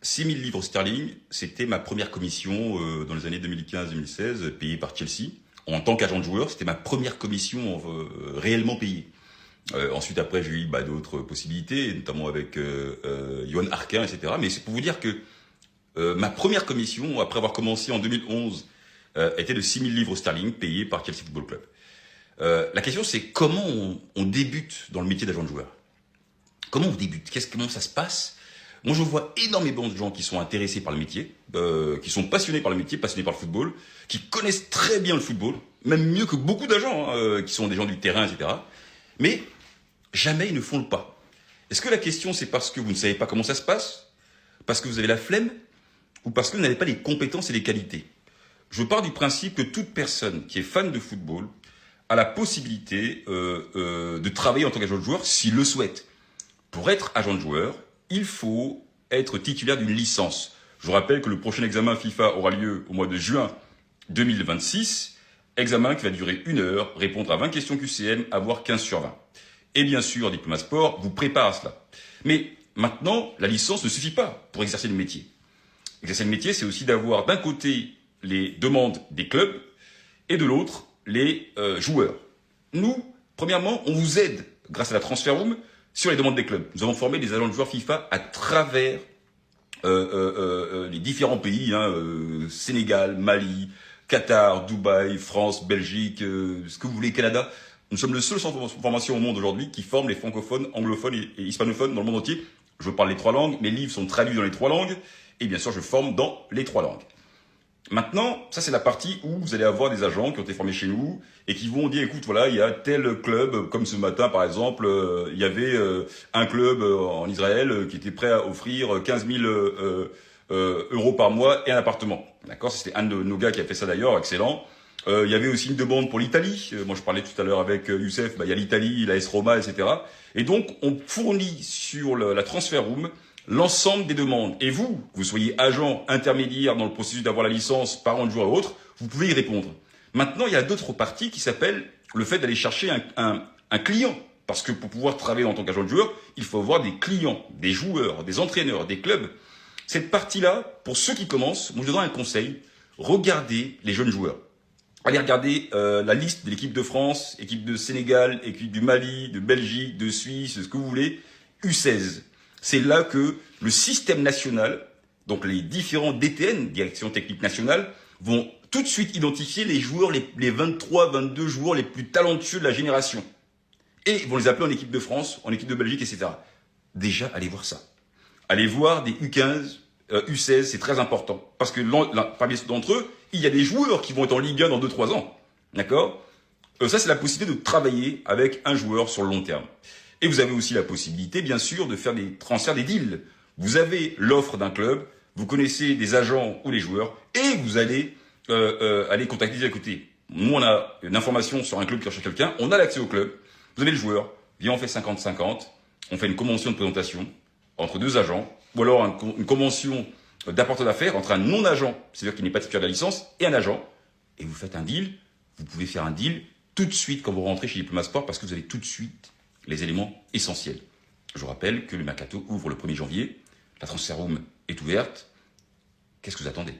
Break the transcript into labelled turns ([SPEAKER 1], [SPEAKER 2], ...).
[SPEAKER 1] 6 000 livres sterling, c'était ma première commission dans les années 2015-2016, payée par Chelsea. En tant qu'agent de joueur, c'était ma première commission réellement payée. Ensuite, après, j'ai eu d'autres possibilités, notamment avec Johan Arquin, etc. Mais c'est pour vous dire que ma première commission, après avoir commencé en 2011, était de 6 000 livres sterling payés par Chelsea Football Club. La question, c'est comment on débute dans le métier d'agent de joueur. Comment on débute? Comment ça se passe? Moi, je vois énormément de gens qui sont intéressés par le métier, qui sont passionnés par le métier, passionnés par le football, qui connaissent très bien le football, même mieux que beaucoup d'agents, qui sont des gens du terrain, etc. Mais jamais ils ne font le pas. Est-ce que la question, c'est parce que vous ne savez pas comment ça se passe? Parce que vous avez la flemme? Ou parce que vous n'avez pas les compétences et les qualités? Je pars du principe que toute personne qui est fan de football a la possibilité de travailler en tant qu'agent de joueur s'il le souhaite. Pour être agent de joueur, il faut être titulaire d'une licence. Je vous rappelle que le prochain examen FIFA aura lieu au mois de juin 2026. Examen qui va durer 1 heure, répondre à 20 questions QCM, avoir 15 sur 20. Et bien sûr, Diploma Sport vous prépare à cela. Mais maintenant, la licence ne suffit pas pour exercer le métier. Exercer le métier, c'est aussi d'avoir d'un côté les demandes des clubs et de l'autre les joueurs. Nous, premièrement, on vous aide grâce à la Transfer Room sur les demandes des clubs. Nous avons formé des agents de joueurs FIFA à travers les différents pays, Sénégal, Mali, Qatar, Dubaï, France, Belgique, ce que vous voulez, Canada. Nous sommes le seul centre de formation au monde aujourd'hui qui forme les francophones, anglophones et hispanophones dans le monde entier. Je parle les 3 langues, mes livres sont traduits dans les 3 langues, et bien sûr je forme dans les 3 langues. Maintenant, ça c'est la partie où vous allez avoir des agents qui ont été formés chez nous et qui vont dire, écoute, voilà, il y a tel club, comme ce matin par exemple, il y avait un club en Israël qui était prêt à offrir 15 000 euros par mois et un appartement. D'accord, c'était un de nos gars qui a fait ça d'ailleurs, excellent. Il y avait aussi une demande pour l'Italie. Moi, je parlais tout à l'heure avec Youssef, il y a l'Italie, l'AS Roma, etc. Et donc, on fournit sur la Transfer Room l'ensemble des demandes. Et vous soyez agent intermédiaire dans le processus d'avoir la licence, parent de joueur ou autre, vous pouvez y répondre. Maintenant, il y a d'autres parties qui s'appellent le fait d'aller chercher un client. Parce que pour pouvoir travailler en tant qu'agent de joueur, il faut avoir des clients, des joueurs, des entraîneurs, des clubs. Cette partie-là, pour ceux qui commencent, moi je donne un conseil, regardez les jeunes joueurs. Allez regarder la liste de l'équipe de France, équipe de Sénégal, équipe du Mali, de Belgique, de Suisse, ce que vous voulez, U16. C'est là que le système national, donc les différents DTN, Direction Technique Nationale, vont tout de suite identifier les joueurs, les 23, 22 joueurs les plus talentueux de la génération. Et ils vont les appeler en équipe de France, en équipe de Belgique, etc. Déjà, allez voir ça. Allez voir des U15, U16, c'est très important. Parce que parmi d'entre eux, il y a des joueurs qui vont être en Ligue 1 dans 2-3 ans. D'accord? Ça, c'est la possibilité de travailler avec un joueur sur le long terme. Et vous avez aussi la possibilité, bien sûr, de faire des transferts, des deals. Vous avez l'offre d'un club, vous connaissez des agents ou les joueurs, et vous allez aller contacter, écoutez, nous on a une information sur un club qui recherche quelqu'un, on a l'accès au club, vous avez le joueur, viens on fait 50-50, on fait une convention de présentation entre 2 agents, ou alors une convention d'apporteur d'affaires entre un non-agent, c'est-à-dire qui n'est pas titulaire de la licence, et un agent, et vous faites un deal, vous pouvez faire un deal tout de suite quand vous rentrez chez Diploma Sport, parce que vous avez tout de suite les éléments essentiels. Je vous rappelle que le mercato ouvre le 1er janvier, la Transfer Room est ouverte. Qu'est-ce que vous attendez?